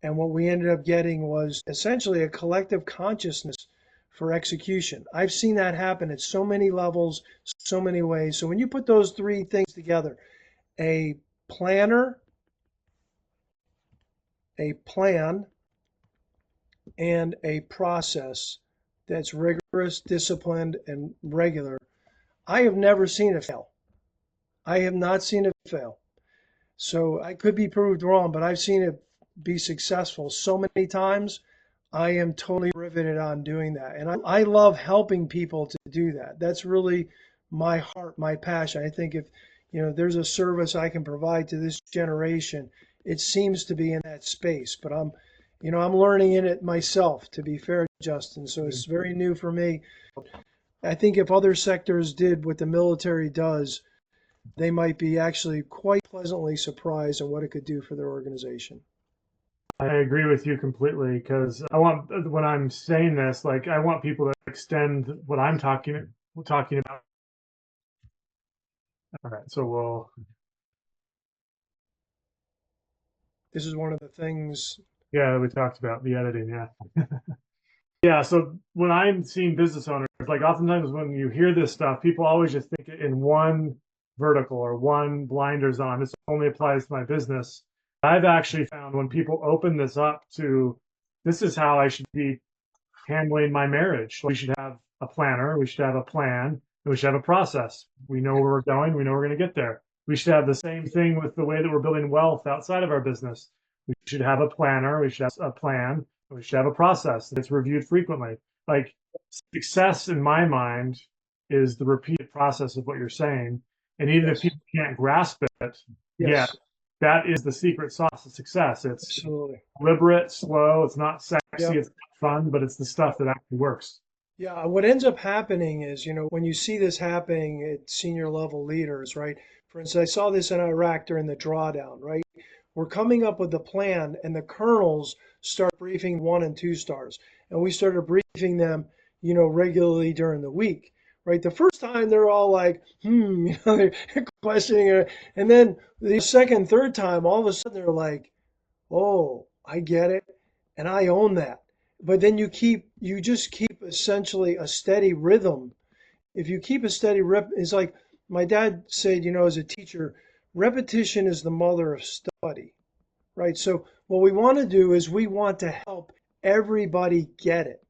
And what we ended up getting was essentially a collective consciousness for execution. I've seen that happen at so many levels, so many ways. So when you put those 3 things together, a planner, a plan, and a process that's rigorous, disciplined, and regular, I have never seen it fail. I have not seen it fail. So I could be proved wrong, but I've seen it be successful so many times. I am totally riveted on doing that. And I love helping people to do that. That's really my heart, my passion. I think if, there's a service I can provide to this generation, it seems to be in that space. But I'm learning in it myself, to be fair, Justin. So it's very new for me. I think if other sectors did what the military does, they might be actually quite pleasantly surprised at what it could do for their organization. I agree with you completely because when I'm saying this, like I want people to extend what I'm talking about. All right, so This is one of the things. yeah, we talked about the editing, yeah. Yeah, so when I'm seeing business owners, like oftentimes when you hear this stuff, people always just think it in one vertical or one blinders on. This only applies to my business. I've actually found when people open this up to this is how I should be handling my marriage. We should have a planner, we should have a plan, and we should have a process. We know where we're going, we know we're going to get there. We should have the same thing with the way that we're building wealth outside of our business. We should have a planner, we should have a plan, we should have a process that's reviewed frequently. Like success in my mind is the repeated process of what you're saying. And even if Yes. people can't grasp it, yeah, Yes. that is the secret sauce of success. It's Absolutely. deliberate, slow, it's not sexy, Yep. it's not fun, but it's the stuff that actually works. Yeah, what ends up happening is, when you see this happening at senior level leaders, right? For instance, I saw this in Iraq during the drawdown, right? We're coming up with the plan, and the colonels start briefing 1 and 2 stars, and we started briefing them, regularly during the week, right? The first time they're all like, they're questioning it, and then the second, third time, all of a sudden they're like, oh, I get it, and I own that. But then you just keep essentially a steady rhythm. If you keep a steady it's like my dad said, as a teacher, repetition is the mother of study, right? So what we want to do is we want to help everybody get it.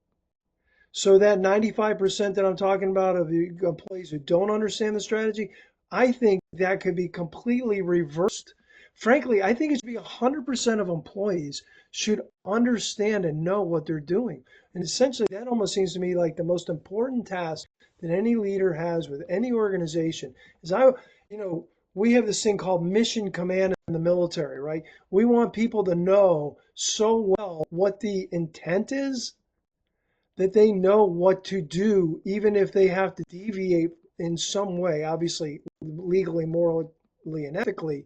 So that 95% that I'm talking about of the employees who don't understand the strategy, I think that could be completely reversed. Frankly, I think it should be 100% of employees should understand and know what they're doing. And essentially, that almost seems to me like the most important task that any leader has with any organization is we have this thing called mission command in the military, right? We want people to know so well what the intent is that they know what to do, even if they have to deviate in some way, obviously legally, morally, and ethically,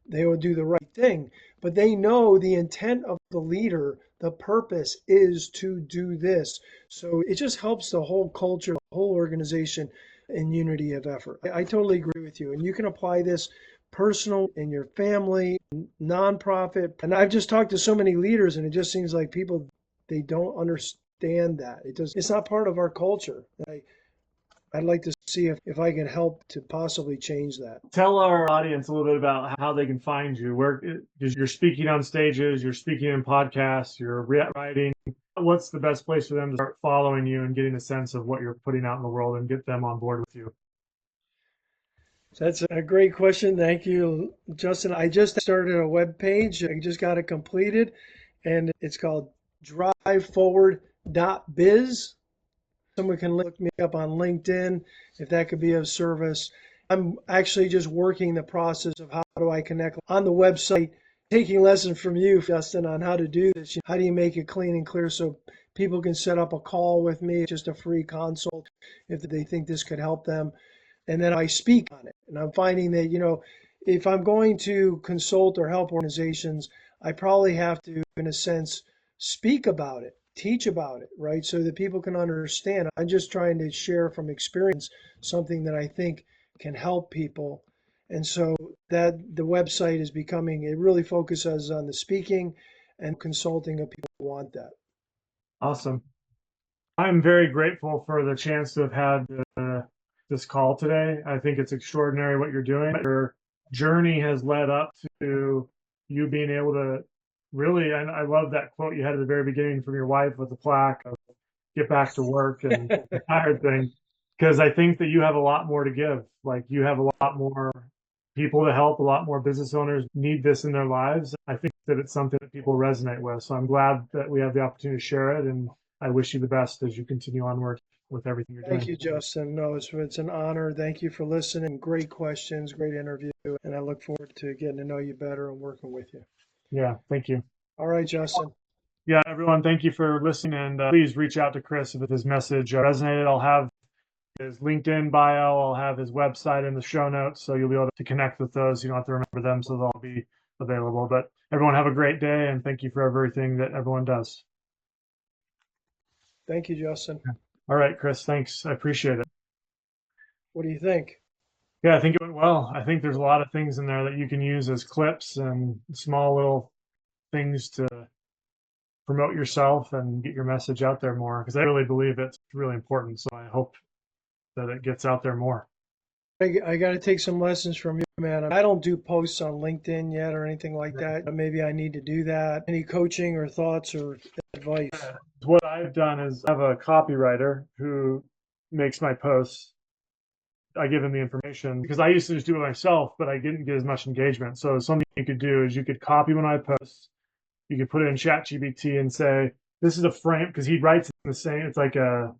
they will do the right thing. But they know the intent of the leader, the purpose is to do this. So it just helps the whole culture, the whole organization in unity of effort. I totally agree with you. And you can apply this personal in your family, nonprofit. And I've just talked to so many leaders, and it just seems like people, they don't understand that. It's not part of our culture. I'd like to see if I can help to possibly change that. Tell our audience a little bit about how they can find you. Because you're speaking on stages, you're speaking in podcasts, you're writing. What's the best place for them to start following you and getting a sense of what you're putting out in the world and get them on board with you? That's a great question. Thank you, Justin. I just started a web page. I just got it completed, and it's called driveforward.biz. Someone can look me up on LinkedIn if that could be of service. I'm actually just working the process of how do I connect on the website, taking lessons from you, Justin, on how to do this. How do you make it clean and clear so people can set up a call with me, just a free consult if they think this could help them. And then I speak on it. And I'm finding that, if I'm going to consult or help organizations, I probably have to, in a sense, speak about it, teach about it, right? So that people can understand. I'm just trying to share from experience something that I think can help people. And so that the website is becoming, it really focuses on the speaking and consulting of people who want that. Awesome. I'm very grateful for the chance to have had this call today. I think it's extraordinary what you're doing. Your journey has led up to you being able to really, and I love that quote you had at the very beginning from your wife with the plaque of get back to work and the tired thing, because I think that you have a lot more to give. Like you have a lot more people to help, a lot more business owners need this in their lives. I think that it's something that people resonate with. So I'm glad that we have the opportunity to share it, and I wish you the best as you continue onward with everything you're Thank doing. you, Justin. No, it's an honor. Thank you for listening. Great questions, great interview, and I look forward to getting to know you better and working with you. Yeah, thank you. All right, Justin. Yeah, everyone, thank you for listening, and please reach out to Chris if his message resonated. I'll have his LinkedIn bio, I'll have his website in the show notes, so you'll be able to connect with those. You don't have to remember them, so they'll be available. But everyone, have a great day, and thank you for everything that everyone does. Thank you, Justin. All right, Chris, thanks. I appreciate it. What do you think? Yeah, I think it went well. I think there's a lot of things in there that you can use as clips and small little things to promote yourself and get your message out there more, because I really believe it's really important. So I hope that it gets out there more. I got to take some lessons from you, man. I don't do posts on LinkedIn yet or anything like that. But maybe I need to do that. Any coaching or thoughts or advice? What I've done is I have a copywriter who makes my posts. I give him the information because I used to just do it myself, but I didn't get as much engagement. So something you could do is you could copy when I post. You could put it in ChatGPT and say, this is a frame, because he writes in the same, it's like Yeah,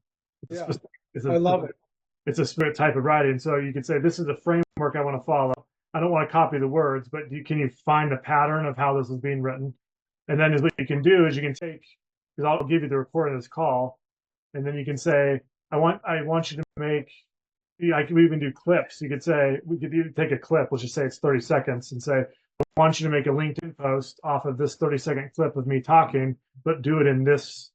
it's I love it. It's a specific type of writing. So you could say, this is a framework I want to follow. I don't want to copy the words, but can you find the pattern of how this is being written? And then what you can do is you can take, because I'll give you the recording of this call, and then you can say, I want you to make, I can even do clips. You could say, we could even take a clip, let's just say it's 30 seconds, and say, I want you to make a LinkedIn post off of this 30-second clip of me talking, but do it in this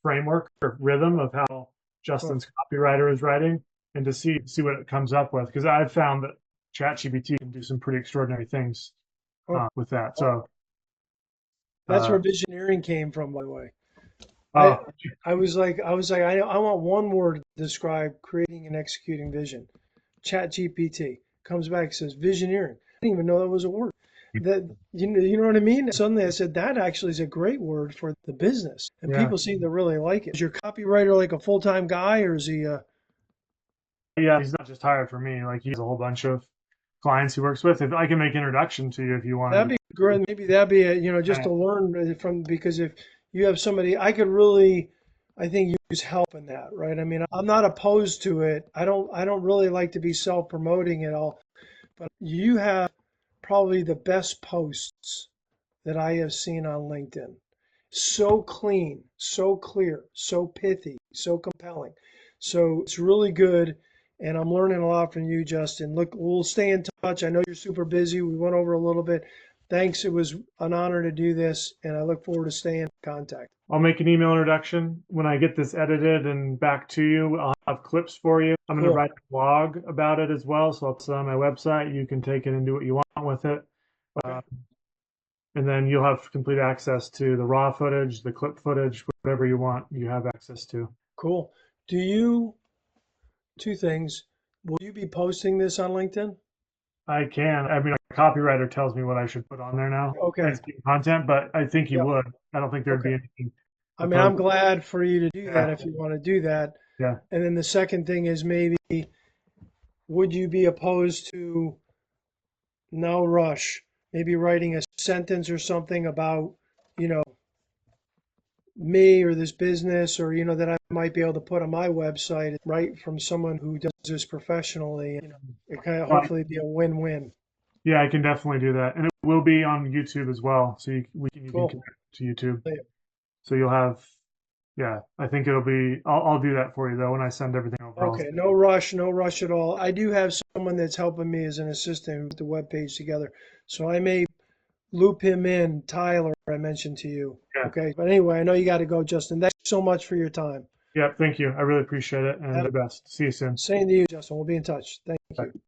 framework or rhythm of how Justin's copywriter is writing, and to see what it comes up with. Because I've found that ChatGPT can do some pretty extraordinary things with that. So That's where visioneering came from, by the way. oh, I was like, I want one word to describe creating and executing vision. Chat GPT comes back and says visioneering. I didn't even know that was a word. That you know what I mean? Suddenly I said that actually is a great word for the business, and yeah. people seem to really like it. Is your copywriter like a full-time guy, or is he? Yeah, he's not just hired for me. Like he has a whole bunch of clients he works with. If I can make an introduction to you if you want That'd to. be great. Maybe that'd be just to learn from, because if you have somebody, I could really, I think, use help in that, right? I mean, I'm not opposed to it. I don't really like to be self-promoting at all, but you have probably the best posts that I have seen on LinkedIn. So clean, so clear, so pithy, so compelling. So it's really good. And I'm learning a lot from you, Justin. Look, we'll stay in touch. I know you're super busy. We went over a little bit. Thanks. It was an honor to do this, and I look forward to staying in contact. I'll make an email introduction. When I get this edited and back to you, I'll have clips for you. I'm going to write a blog about it as well. So it's on my website. You can take it and do what you want with it. And then you'll have complete access to the raw footage, the clip footage, whatever you want, you have access to. Cool. Two things. Will you be posting this on LinkedIn? I can. I mean, a copywriter tells me what I should put on there now Okay. as content, but I think you Yep. would. I don't think there'd be anything. I mean, I'm glad for you to do that if you want to do that. Yeah. And then the second thing is, maybe would you be opposed to no rush, maybe writing a sentence or something about, me or this business, or, that I might be able to put on my website, right, from someone who does this professionally. It kind of hopefully be a win-win. Yeah, I can definitely do that. And it will be on YouTube as well. So you can connect to YouTube. So you'll have, I think it'll be, I'll do that for you though when I send everything over. Okay, no rush at all. I do have someone that's helping me as an assistant who put the web page together. So I may loop him in, Tyler, I mentioned to you. Yeah. Okay, but anyway, I know you got to go, Justin. Thanks so much for your time. Yeah, thank you. I really appreciate it, and the best. See you soon. Same to you, Justin. We'll be in touch. Thank you.